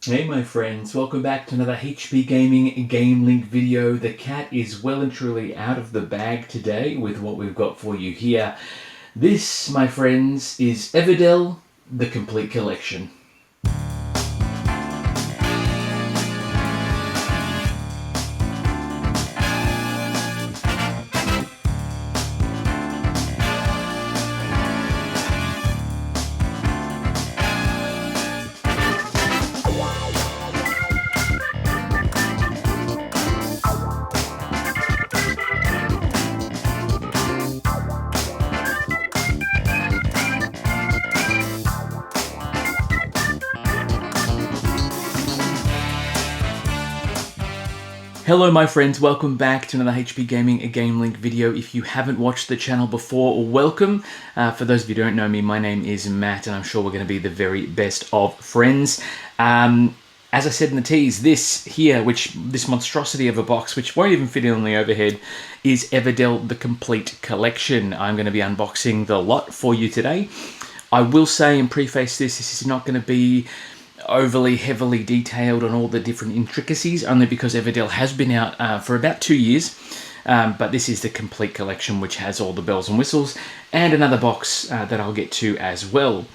Hey my friends, welcome back to another HP Gaming GameLINK video. The cat is well and truly out of the bag today with what we've got for you here. This, my friends, is Everdell, the complete collection. Hello my friends, welcome back to another HP Gaming GameLINK video. If you haven't watched the channel before, welcome. For those of you who don't know me, my name is Matt and I'm sure we're going to be the very best of friends. As I said in the tease, this monstrosity of a box, which won't even fit in on the overhead, is Everdell the Complete Collection. I'm going to be unboxing the lot for you today. I will say and preface this is not going to be overly heavily detailed on all the different intricacies, only because Everdell has been out for about 2 years, but this is the complete collection which has all the bells and whistles, and another box that I'll get to as well.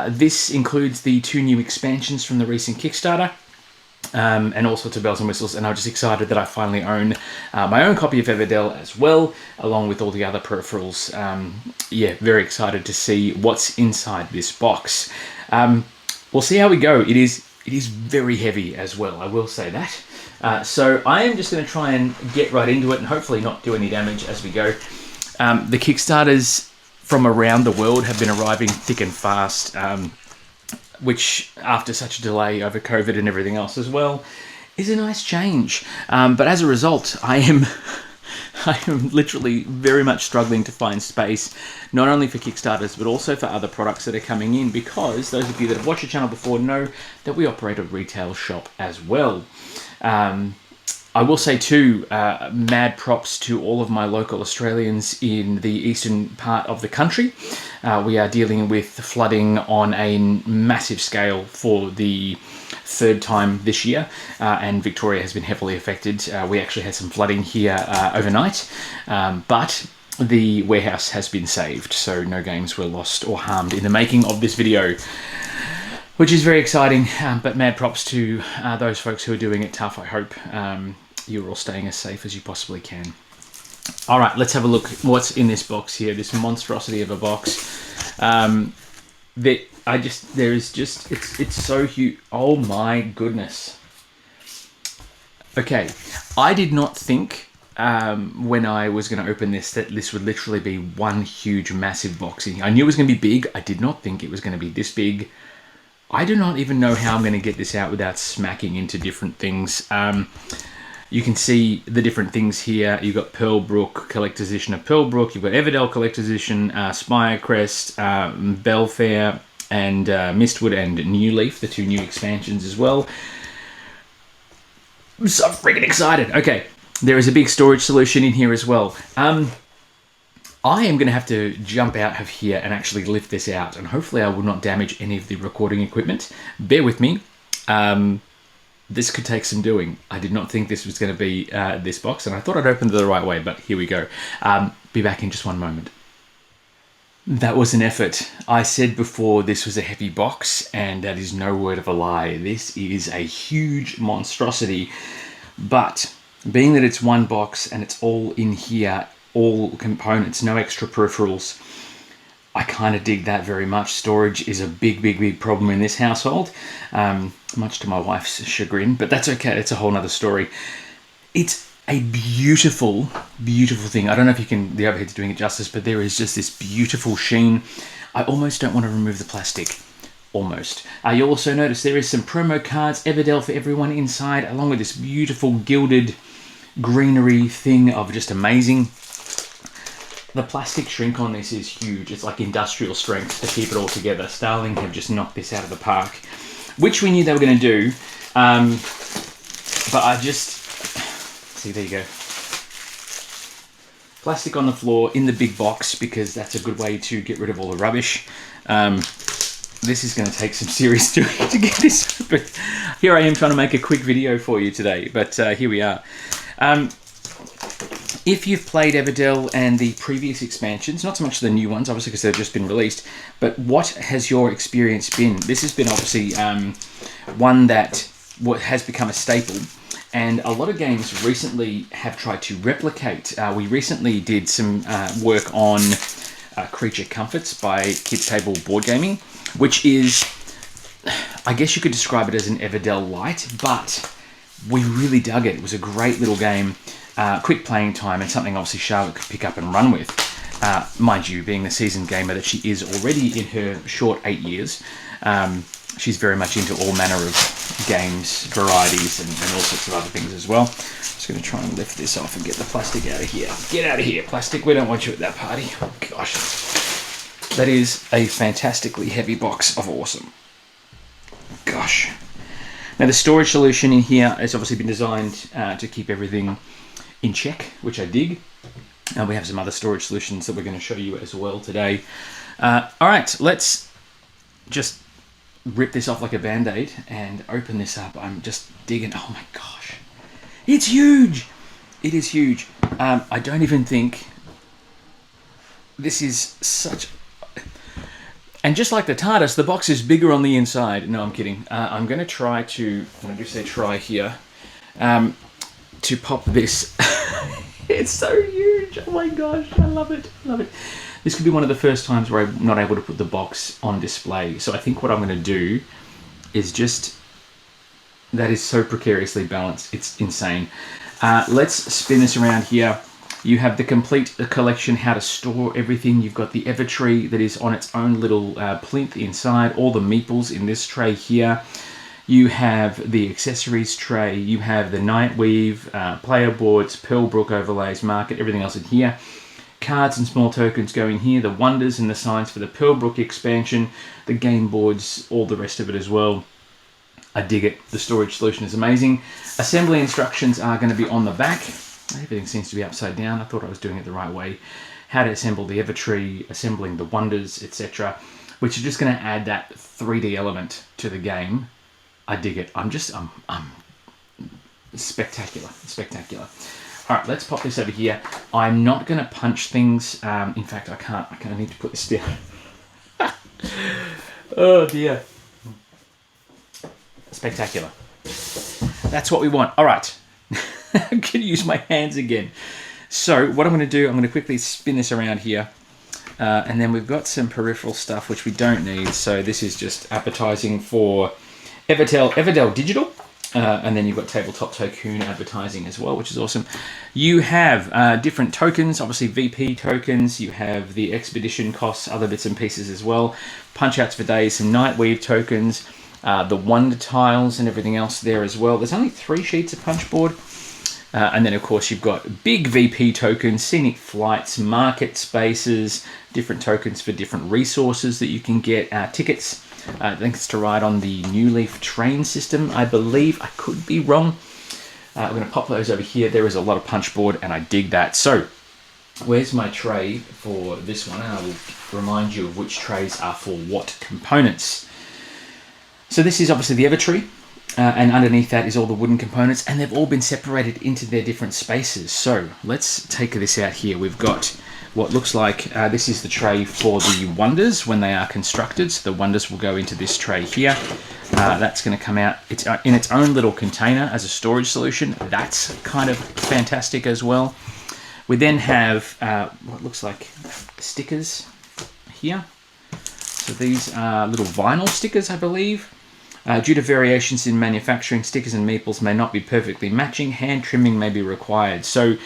This includes the 2 new expansions from the recent Kickstarter, and all sorts of bells and whistles, and I'm just excited that I finally own my own copy of Everdell as well, along with all the other peripherals. Yeah, very excited to see what's inside this box. We'll see how we go. It is very heavy as well, I will say that. So I am just going to try and get right into it and hopefully not do any damage as we go. The Kickstarters from around the world have been arriving thick and fast, which after such a delay over COVID and everything else as well, is a nice change. But as a result, I am literally very much struggling to find space, not only for Kickstarters, but also for other products that are coming in, because those of you that have watched the channel before know that we operate a retail shop as well. I will say too, mad props to all of my local Australians in the eastern part of the country. We are dealing with flooding on a massive scale for the 3rd time this year, and Victoria has been heavily affected. We actually had some flooding here overnight, but the warehouse has been saved, so no games were lost or harmed in the making of this video, which is very exciting. But mad props to those folks who are doing it tough. I hope you're all staying as safe as you possibly can. All right, let's have a look what's in this box here, this monstrosity of a box. It's so huge. Oh my goodness. Okay, I did not think when I was going to open this that this would literally be one huge massive box. I knew it was going to be big. I did not think it was going to be this big. I do not even know how I'm going to get this out without smacking into different things. You can see the different things here. You've got Pearlbrook, Collector's Edition of Pearlbrook. You've got Everdell Collector's Edition, Spirecrest, Belfair, and Mistwood and New Leaf, the 2 new expansions as well. I'm so freaking excited. Okay, there is a big storage solution in here as well. I am going to have to jump out of here and actually lift this out, and hopefully I will not damage any of the recording equipment. Bear with me. This could take some doing. I did not think this was going to be this box, and I thought I'd opened it the right way, but here we go. Be back in just one moment. That was an effort. I said before this was a heavy box, and that is no word of a lie. This is a huge monstrosity, but being that it's one box and it's all in here, all components, no extra peripherals, I kind of dig that very much. Storage is a big problem in this household, much to my wife's chagrin, but that's okay. It's a whole nother story. It's a beautiful thing. I don't know if the overhead's doing it justice, but there is just this beautiful sheen. I almost don't want to remove the plastic. Almost. You'll also notice there is some promo cards, Everdell for everyone inside, along with this beautiful gilded greenery thing of just amazing. The plastic shrink on this is huge. It's like industrial strength to keep it all together. Starling have just knocked this out of the park, which we knew they were going to do. But I just... See, there you go. Plastic on the floor in the big box, because that's a good way to get rid of all the rubbish. This is going to take some serious doing to get this But here I am trying to make a quick video for you today, but here we are. If you've played Everdell and the previous expansions, not so much the new ones, obviously, because they've just been released, but what has your experience been? This has been obviously one that has become a staple, and a lot of games recently have tried to replicate. We recently did some work on Creature Comforts by Kids Table Board Gaming, which is, I guess you could describe it as an Everdell light, but we really dug it. It was a great little game, quick playing time, and something obviously Charlotte could pick up and run with. Mind you, being the seasoned gamer that she is already in her short 8 years, she's very much into all manner of games, varieties, and all sorts of other things as well. Just going to try and lift this off and get the plastic out of here. Get out of here, plastic. We don't want you at that party. Oh, gosh. That is a fantastically heavy box of awesome. Gosh. Now, the storage solution in here has obviously been designed to keep everything in check, which I dig. We have some other storage solutions that we're going to show you as well today. All right, let's just rip this off like a band-aid and open this up. I'm just digging. Oh my gosh, it's huge. It is huge. I don't even think this is such, and just like the TARDIS, the box is bigger on the inside. No, I'm kidding. I'm going to try to, when I do say try here, to pop this. It's so huge. Oh my gosh, I love it. Love it. This could be one of the first times where I'm not able to put the box on display. So I think what I'm going to do is just, that is so precariously balanced. It's insane. Let's spin this around here. You have the complete collection, how to store everything. You've got the Evertree that is on its own little plinth inside. All the meeples in this tray here. You have the accessories tray. You have the Nightweave, player boards, Pearlbrook overlays, market, everything else in here. Cards and small tokens go in here. The wonders and the signs for the Pearlbrook expansion. The game boards, all the rest of it as well. I dig it. The storage solution is amazing. Assembly instructions are going to be on the back. Everything seems to be upside down. I thought I was doing it the right way. How to assemble the Evertree, assembling the wonders, etc. Which are just going to add that 3D element to the game. I dig it. I'm spectacular. Spectacular. All right, let's pop this over here. I'm not going to punch things. In fact, I can't. I kind of need to put this down. Oh, dear. Spectacular. That's what we want. All right. I'm going to use my hands again. So what I'm going to do, I'm going to quickly spin this around here. And then we've got some peripheral stuff, which we don't need. So this is just appetizing for Everdell Digital. And then you've got Tabletop Tycoon advertising as well, which is awesome. You have different tokens, obviously VP tokens. You have the expedition costs, other bits and pieces as well. Punch outs for days, some Nightweave tokens, the wonder tiles and everything else there as well. There's only 3 sheets of punch board. And then, of course, you've got big VP tokens, scenic flights, market spaces, different tokens for different resources that you can get, tickets. I think it's to ride on the New Leaf train system, I believe. I could be wrong. I'm going to pop those over here. There is a lot of punch board, and I dig that. So, where's my tray for this one? And I will remind you of which trays are for what components. So this is obviously the Evertree. And underneath that is all the wooden components, and they've all been separated into their different spaces. So let's take this out here. We've got what looks like, this is the tray for the wonders when they are constructed. So the wonders will go into this tray here. That's going to come out. It's in its own little container as a storage solution. That's kind of fantastic as well. We then have what looks like stickers here. So these are little vinyl stickers, I believe. Due to variations in manufacturing, stickers and meeples may not be perfectly matching. Hand trimming may be required. So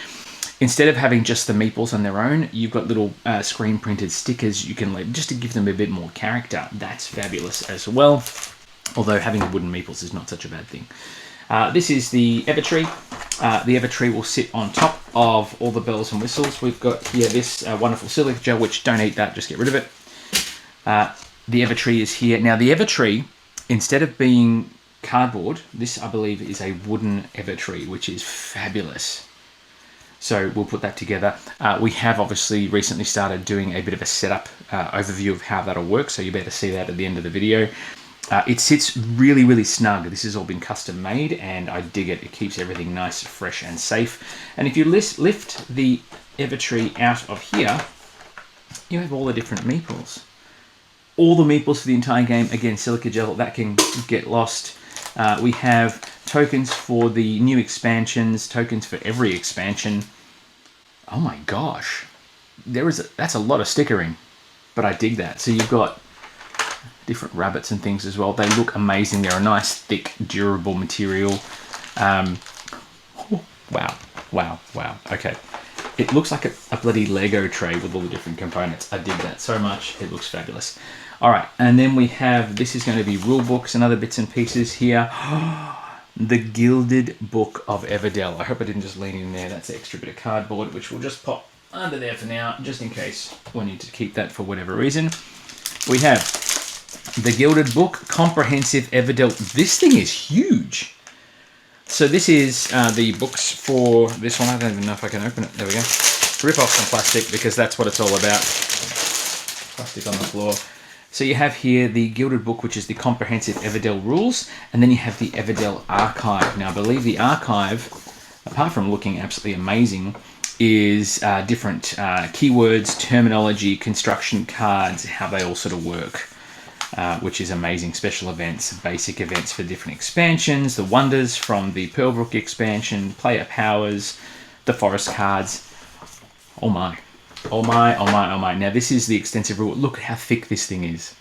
instead of having just the meeples on their own, you've got little screen printed stickers you can just to give them a bit more character. That's fabulous as well. Although having the wooden meeples is not such a bad thing. This is the Evertree. The Evertree will sit on top of all the bells and whistles. We've got here this wonderful silica gel, which don't eat that, just get rid of it. The Evertree is here. Now the Evertree, instead of being cardboard, this I believe is a wooden Evertree, which is fabulous. So we'll put that together. We have obviously recently started doing a bit of a setup overview of how that'll work, so you better see that at the end of the video. It sits really, really snug. This has all been custom made, and I dig it. It keeps everything nice, fresh, and safe. And if you lift the Evertree out of here, you have all the different meeples. All the meeples for the entire game. Again, silica gel, that can get lost. We have tokens for the new expansions, tokens for every expansion. Oh my gosh. That's a lot of stickering, but I dig that. So you've got different rabbits and things as well. They look amazing. They're a nice, thick, durable material. Wow. Okay. It looks like a bloody Lego tray with all the different components. I dig that so much. It looks fabulous. All right, and then we have, this is going to be rule books and other bits and pieces here. The Gilded Book of Everdell. I hope I didn't just lean in there. That's an extra bit of cardboard, which we'll just pop under there for now, just in case we need to keep that for whatever reason. We have the Gilded Book, Comprehensive Everdell. This thing is huge. So this is the books for this one. I don't even know if I can open it. There we go. Rip off some plastic because that's what it's all about. Plastic on the floor. So you have here the Gilded Book, which is the Comprehensive Everdell Rules, and then you have the Everdell Archive. Now, I believe the Archive, apart from looking absolutely amazing, is different keywords, terminology, construction cards, how they all sort of work, which is amazing. Special events, basic events for different expansions, the wonders from the Pearlbrook expansion, player powers, the forest cards. Oh my. Oh my. Now this is the extensive rule. Look at how thick this thing is.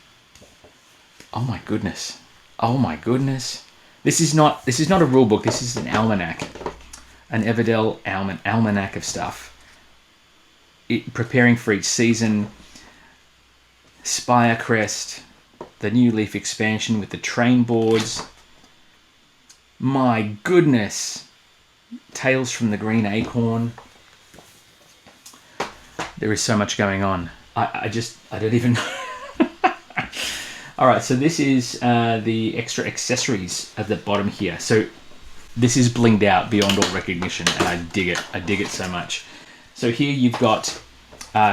Oh my goodness. This is not a rule book. This is an almanac. An Everdell almanac of stuff. Preparing for each season. Spirecrest. The New Leaf expansion with the train boards. My goodness. Tales from the Green Acorn. There is so much going on. I don't even know. All right, so this is the extra accessories at the bottom here. So this is blinged out beyond all recognition, and I dig it. I dig it so much. So here you've got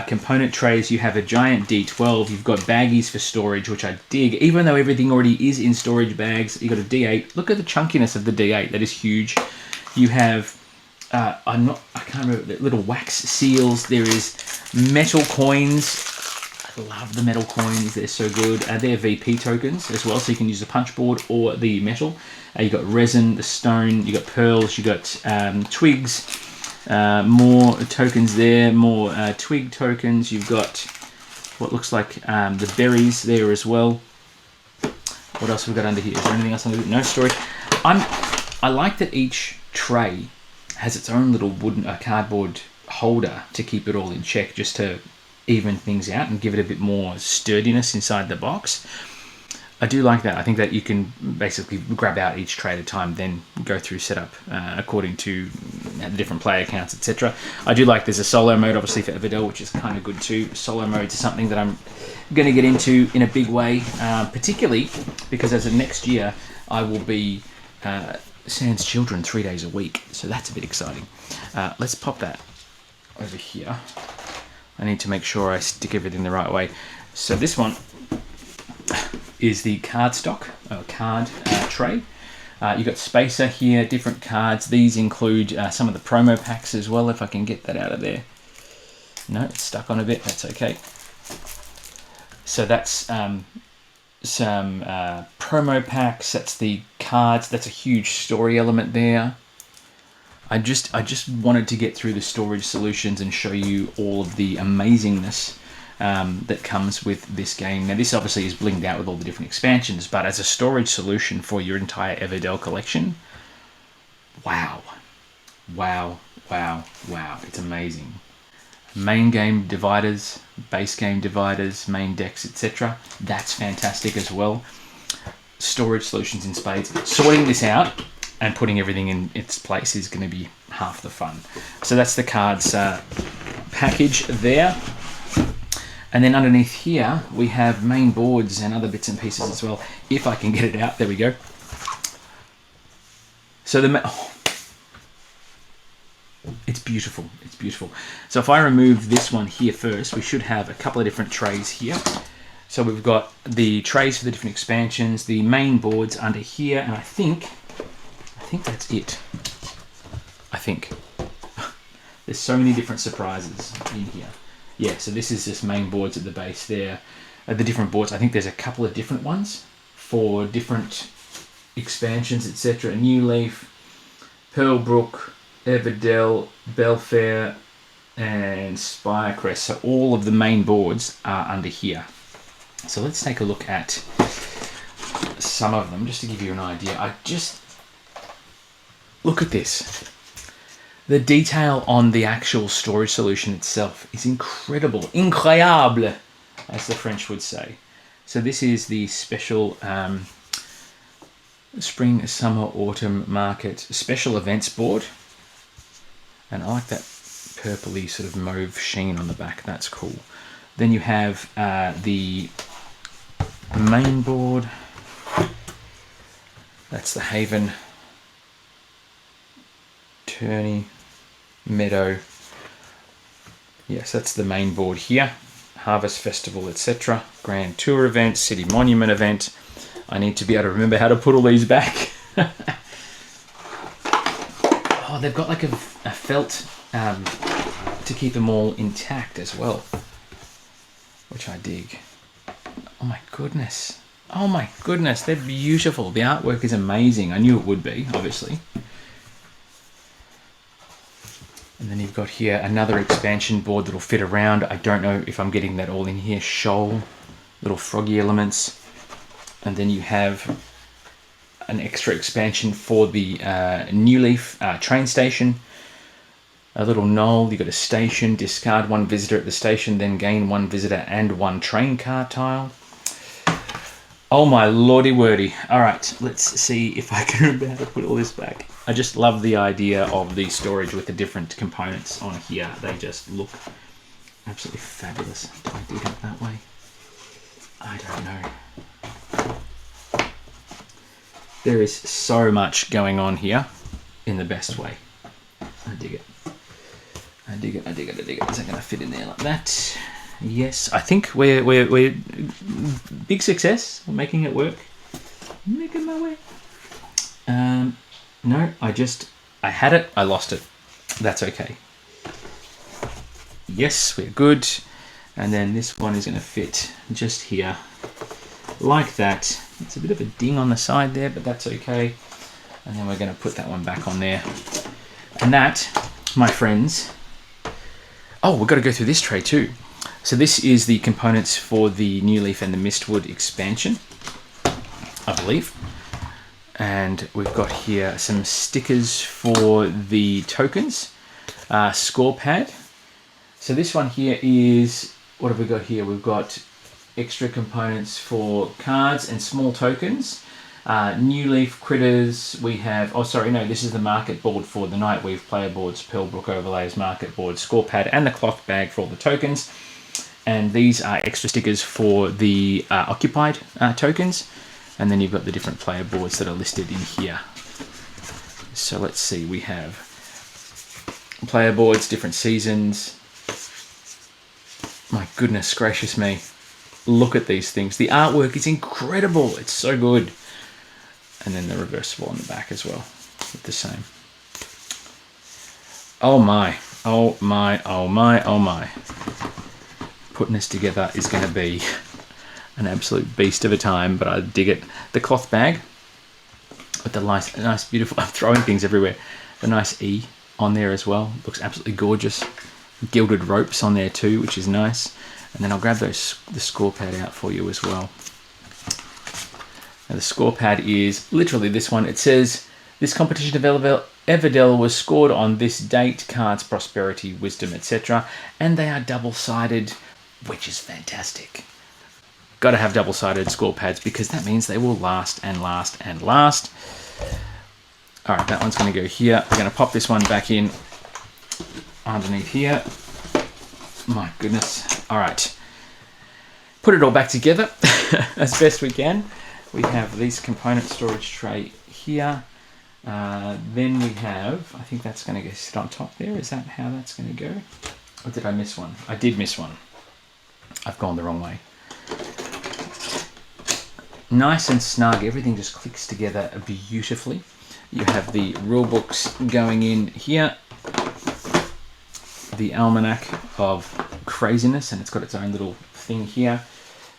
component trays. You have a giant D12. You've got baggies for storage, which I dig. Even though everything already is in storage bags, you've got a D8. Look at the chunkiness of the D8. That is huge. You have I can't remember, the little wax seals. There is metal coins. I love the metal coins. They're so good. They're VP tokens as well, so you can use the punch board or the metal. You got resin, the stone. You got pearls. You got twigs. More tokens there. More twig tokens. You've got what looks like the berries there as well. What else have we got under here? Is there anything else under here? No storage. I like that each tray has its own little wooden cardboard holder to keep it all in check, just to even things out and give it a bit more sturdiness inside the box. I do like that. I think that you can basically grab out each tray at a time, then go through setup according to the different player counts, etc. I do like there's a solo mode, obviously, for Everdell, which is kind of good too. Solo modes is something that I'm going to get into in a big way, particularly because as of next year, I will be Sans Children 3 days a week, so that's a bit exciting. Let's pop that over here. I need to make sure I stick everything the right way. So this one is the card stock, card tray. You've got spacer here, different cards. These include some of the promo packs as well, if I can get that out of there. No, it's stuck on a bit, that's okay. So that's some promo packs, that's the cards, that's a huge story element there. I just wanted to get through the storage solutions and show you all of the amazingness that comes with this game. Now this obviously is blinged out with all the different expansions, but as a storage solution for your entire Everdell collection, wow. It's amazing. Main game dividers, base game dividers, main decks, etc. That's fantastic as well. Storage solutions in spades. Sorting this out and putting everything in its place is going to be half the fun. So that's the cards package there. And then underneath here, we have main boards and other bits and pieces as well. If I can get it out, there we go. So it's beautiful. So if I remove this one here first, we should have a couple of different trays here. So we've got the trays for the different expansions, the main boards under here, and I think that's it. I think. There's so many different surprises in here. Yeah, so this is just main boards at the base there. The different boards, I think there's a couple of different ones for different expansions, etc. New Leaf, Pearlbrook, Everdell, Belfair, and Spirecrest. So all of the main boards are under here. So let's take a look at some of them just to give you an idea. Look at this. The detail on the actual storage solution itself is incredible. Incroyable, as the French would say. So this is the special Spring, Summer, Autumn Market Special Events board. And I like that purpley sort of mauve sheen on the back. That's cool. Then you have the main board. That's the Haven, Turney, Meadow. Yes, that's the main board here. Harvest Festival, etc. Grand Tour event, City Monument event. I need to be able to remember how to put all these back. Oh, they've got like a felt to keep them all intact as well, which I dig. Oh my goodness. Oh my goodness, they're beautiful. The artwork is amazing. I knew it would be, obviously. And then you've got here another expansion board that'll fit around. I don't know if I'm getting that all in here. Shoal, little froggy elements. And then you have an extra expansion for the New Leaf train station. A little knoll, you've got a station, discard one visitor at the station, then gain one visitor and one train car tile. Oh my lordy wordy. All right, let's see if I can remember how to put all this back. I just love the idea of the storage with the different components on here. They just look absolutely fabulous. Do I dig it that way? I don't know. There is so much going on here in the best way. I dig it. I dig it, I dig it, I dig it. Is that going to fit in there like that? Yes, I think we're big success. We're making it work. Making my way. No, I had it, I lost it. That's okay. Yes, we're good. And then this one is going to fit just here, like that. It's a bit of a ding on the side there, but that's okay. And then we're going to put that one back on there. And that, my friends. Oh, we've got to go through this tray too. So this is the components for the New Leaf and the Mistwood expansion, I believe. And we've got here some stickers for the tokens, score pad. So this one here is, what have we got here? We've got extra components for cards and small tokens. New Leaf critters, we have, oh sorry, no, this is the market board for the Nightweave player boards, Pearlbrook overlays, market board, score pad, and the cloth bag for all the tokens. And these are extra stickers for the occupied tokens. And then you've got the different player boards that are listed in here. So let's see, we have player boards, different seasons. My goodness gracious me. Look at these things. The artwork is incredible. It's so good. And then the reversible on the back as well, with the same. Oh my, oh my, oh my, oh my. Putting this together is going to be an absolute beast of a time, but I dig it. The cloth bag with the nice beautiful, I'm throwing things everywhere. The nice E on there as well. Looks absolutely gorgeous. Gilded ropes on there too, which is nice. And then I'll grab the score pad out for you as well. Now the score pad is literally this one. It says, this competition of Everdell was scored on this date, cards, prosperity, wisdom, etc. And they are double-sided, which is fantastic. Got to have double-sided score pads because that means they will last and last and last. All right, that one's going to go here. We're going to pop this one back in underneath here. My goodness. All right. Put it all back together as best we can. We have this component storage tray here. Then we have, I think that's going to go sit on top there. Is that how that's going to go? Or did I miss one? I did miss one. I've gone the wrong way. nice and snug. Everything just clicks together beautifully. You have the rule books going in here, the almanac of craziness, and it's got its own little thing here.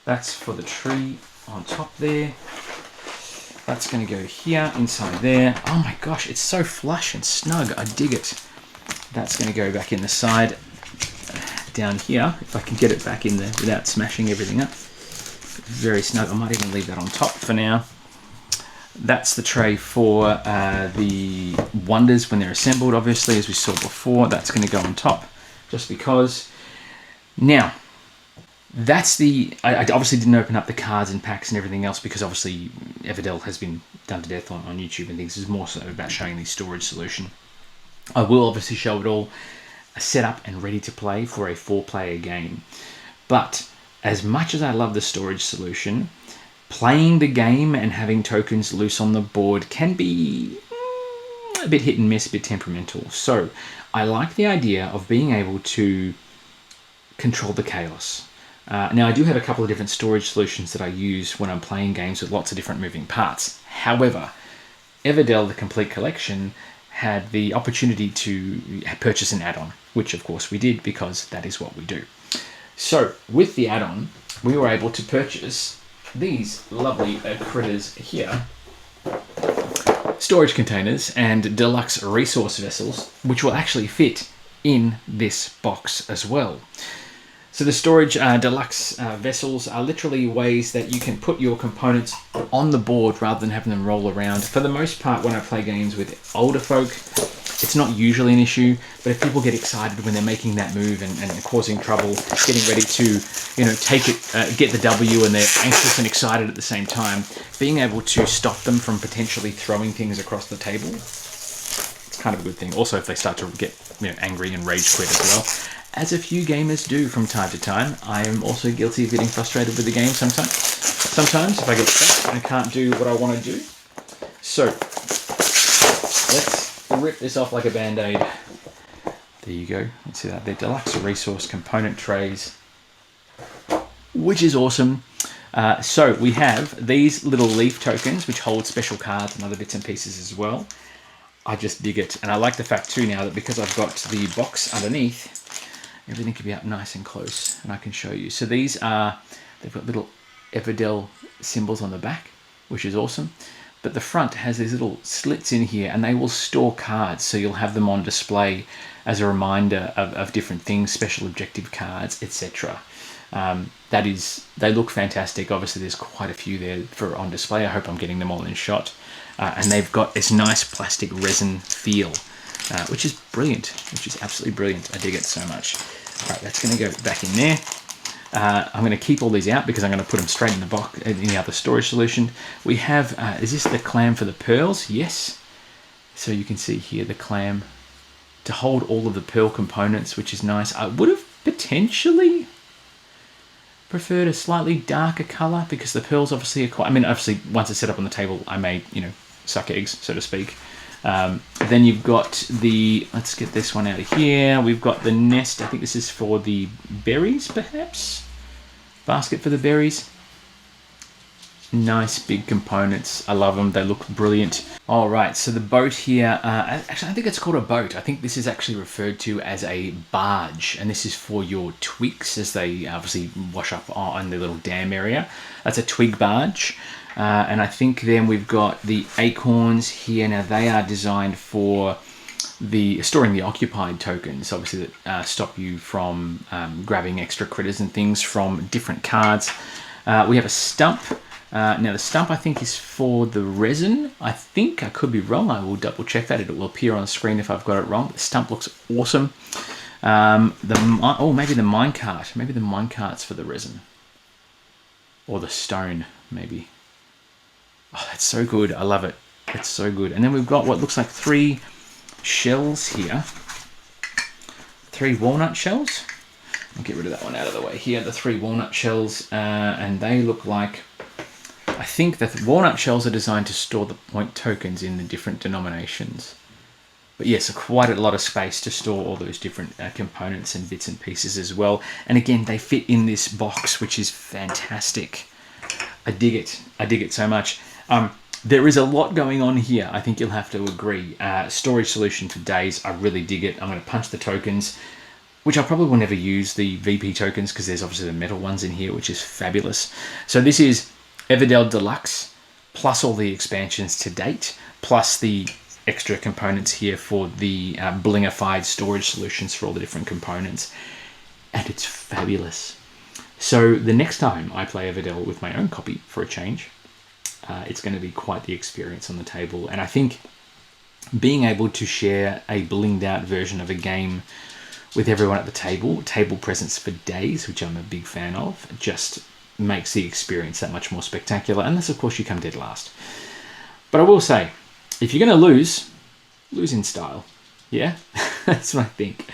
That's for the tree on top there. That's going to go here, inside there. Oh my gosh, it's so flush and snug. I dig it. That's going to go back in the side down here, if I can get it back in there without smashing everything up. Very snug. I might even leave that on top for now. That's the tray for the wonders when they're assembled, obviously, as we saw before. That's going to go on top, just because. Now, that's the... I obviously didn't open up the cards and packs and everything else, because obviously Everdell has been done to death on YouTube and things. It's more so about showing the storage solution. I will obviously show it all set up and ready to play for a 4-player game. But as much as I love the storage solution, playing the game and having tokens loose on the board can be a bit hit and miss, a bit temperamental. So I like the idea of being able to control the chaos. Now, I do have a couple of different storage solutions that I use when I'm playing games with lots of different moving parts. However, Everdell, the complete collection, had the opportunity to purchase an add-on, which of course we did, because that is what we do. So with the add-on, we were able to purchase these lovely critters here, storage containers and deluxe resource vessels, which will actually fit in this box as well. So the storage deluxe vessels are literally ways that you can put your components on the board rather than having them roll around. For the most part, when I play games with older folk, it's not usually an issue, but if people get excited when they're making that move and causing trouble, getting ready to, you know, take it, get the W, and they're anxious and excited at the same time, being able to stop them from potentially throwing things across the table, it's kind of a good thing. Also, if they start to get, you know, angry and rage quit as well, as a few gamers do from time to time. I am also guilty of getting frustrated with the game sometimes. Sometimes if I get stuck and I can't do what I want to do. So let's rip this off like a band-aid. There you go. Let's see that. They're deluxe resource component trays, which is awesome. So we have these little leaf tokens, which hold special cards and other bits and pieces as well. I just dig it. And I like the fact too now that because I've got the box underneath, everything can be up nice and close, and I can show you. So these are, they've got little Everdell symbols on the back, which is awesome. But the front has these little slits in here, and they will store cards, so you'll have them on display as a reminder of different things, special objective cards, etc. They look fantastic. Obviously, there's quite a few there for on display. I hope I'm getting them all in shot. And they've got this nice plastic resin feel, which is brilliant, which is absolutely brilliant. I dig it so much. All right, that's going to go back in there. I'm going to keep all these out because I'm going to put them straight in the box in the other storage solution. We have, is this the clam for the pearls? Yes. So you can see here the clam to hold all of the pearl components, which is nice. I would have potentially preferred a slightly darker color because the pearls obviously are quite, I mean, obviously once it's set up on the table, I may, you know, suck eggs, so to speak. Then you've got the, let's get this one out of here. We've got the nest. I think this is for the berries, perhaps. Basket for the berries. Nice big components. I love them. They look brilliant. All right, so the boat here, actually I think it's called a boat. I think this is actually referred to as a barge, and this is for your twigs as they obviously wash up on the little dam area. That's a twig barge. And I think then we've got the acorns here. Now they are designed for the storing the occupied tokens, obviously that stop you from grabbing extra critters and things from different cards. We have a stump. Now the stump I think is for the resin. I think, I could be wrong. I will double check that. It will appear on the screen if I've got it wrong. The stump looks awesome. Maybe the minecart. Maybe the minecart's for the resin. Or the stone, maybe. Oh, that's so good. I love it. It's so good. And then we've got what looks like 3 shells here. 3 walnut shells. I'll get rid of that one out of the way here. The 3 walnut shells, and they look like, I think that the walnut shells are designed to store the point tokens in the different denominations. But yes, quite a lot of space to store all those different components and bits and pieces as well. And again, they fit in this box, which is fantastic. I dig it. I dig it so much. There is a lot going on here. I think you'll have to agree. Storage solution for days. I really dig it. I'm going to punch the tokens, which I probably will never use, the VP tokens, because there's obviously the metal ones in here, which is fabulous. So this is Everdell Deluxe, plus all the expansions to date, plus the extra components here for the blingified storage solutions for all the different components. And it's fabulous. So the next time I play Everdell with my own copy for a change, it's going to be quite the experience on the table. And I think being able to share a blinged out version of a game with everyone at the table presence for days, which I'm a big fan of, just makes the experience that much more spectacular, unless of course you come dead last. But I will say, if you're going to lose in style. Yeah, that's what I think.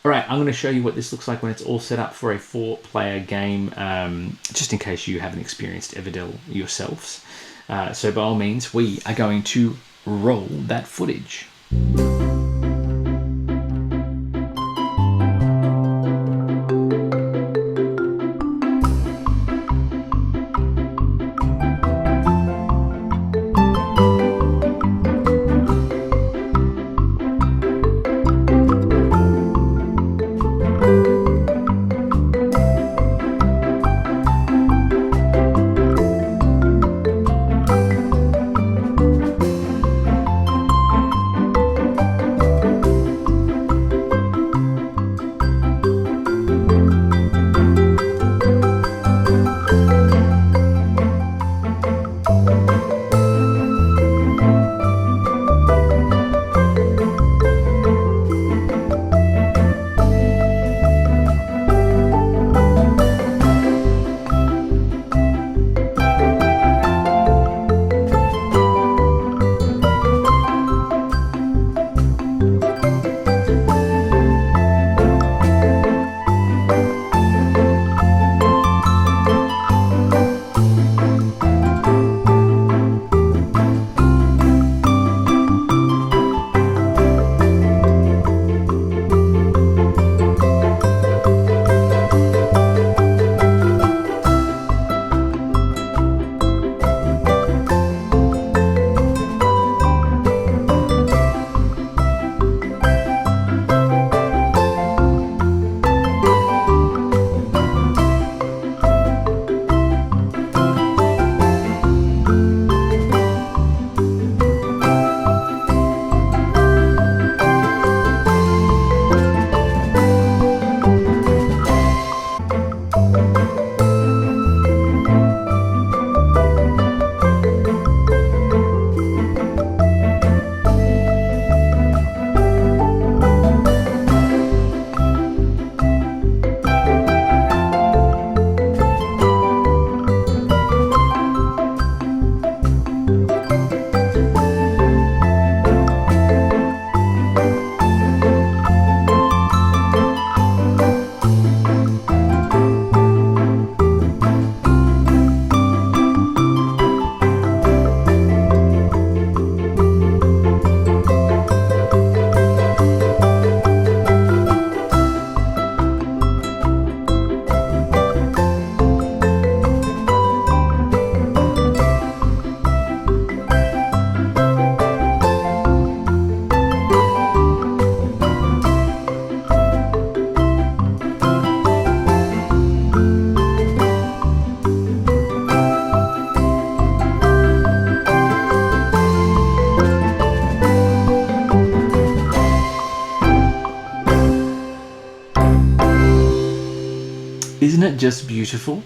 All right, I'm going to show you what this looks like when it's all set up for a 4-player game, just in case you haven't experienced Everdell yourselves. So by all means, we are going to roll that footage. Isn't it just beautiful?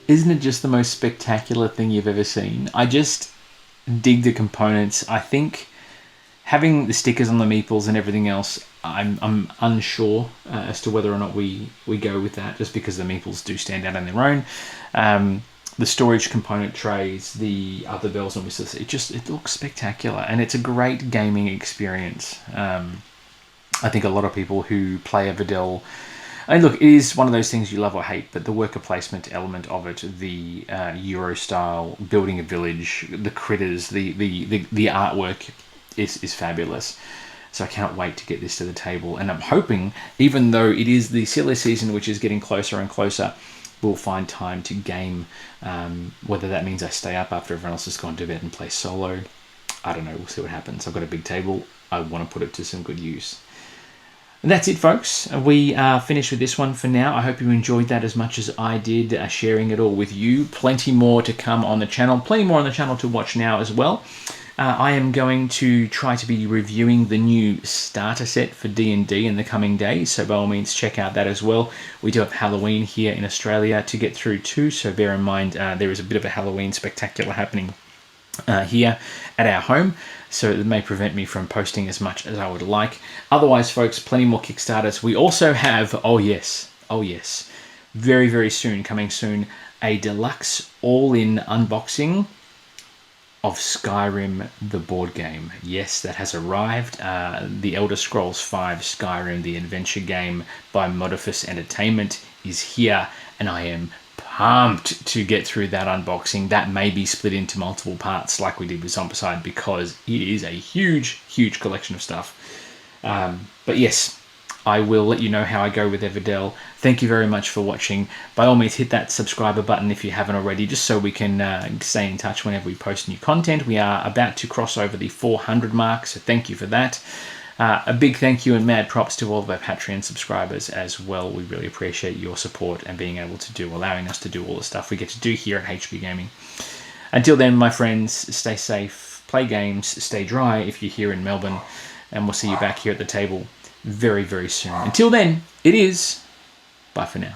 Isn't it just the most spectacular thing you've ever seen? I just dig the components. I think having the stickers on the meeples and everything else, I'm unsure as to whether or not we go with that, just because the meeples do stand out on their own. The storage component trays, the other bells and whistles, it looks spectacular, and it's a great gaming experience. I think a lot of people who play Everdell, and look, it is one of those things you love or hate, but the worker placement element of it, the Euro style building a village, the critters, the artwork is fabulous. So I can't wait to get this to the table, and I'm hoping, even though it is the silly season, which is getting closer and closer, will find time to game, whether that means I stay up after everyone else has gone to bed and play solo. I don't know, we'll see what happens. I've got a big table, I want to put it to some good use. And that's it, folks. We are finished with this one for now. I hope you enjoyed that as much as I did, sharing it all with you. Plenty more to come on the channel, plenty more on the channel to watch now as well. I am going to try to be reviewing the new starter set for D&D in the coming days, so by all means check out that as well. We do have Halloween here in Australia to get through too, so bear in mind there is a bit of a Halloween spectacular happening here at our home, so it may prevent me from posting as much as I would like. Otherwise, folks, plenty more Kickstarters. We also have, oh yes, very, very soon, coming soon, a deluxe all-in unboxing of Skyrim, the board game. Yes, that has arrived. The Elder Scrolls V Skyrim, the adventure game by Modifus Entertainment, is here, and I am pumped to get through that unboxing. That may be split into multiple parts like we did with Zombicide, because it is a huge, huge collection of stuff. But yes, I will let you know how I go with Everdell. Thank you very much for watching. By all means, hit that subscriber button if you haven't already, just so we can stay in touch whenever we post new content. We are about to cross over the 400 mark, so thank you for that. A big thank you and mad props to all of our Patreon subscribers as well. We really appreciate your support and being able to allowing us to do all the stuff we get to do here at HB Gaming. Until then, my friends, stay safe, play games, stay dry if you're here in Melbourne, and we'll see you back here at the table very, very soon. Until then, it is bye for now.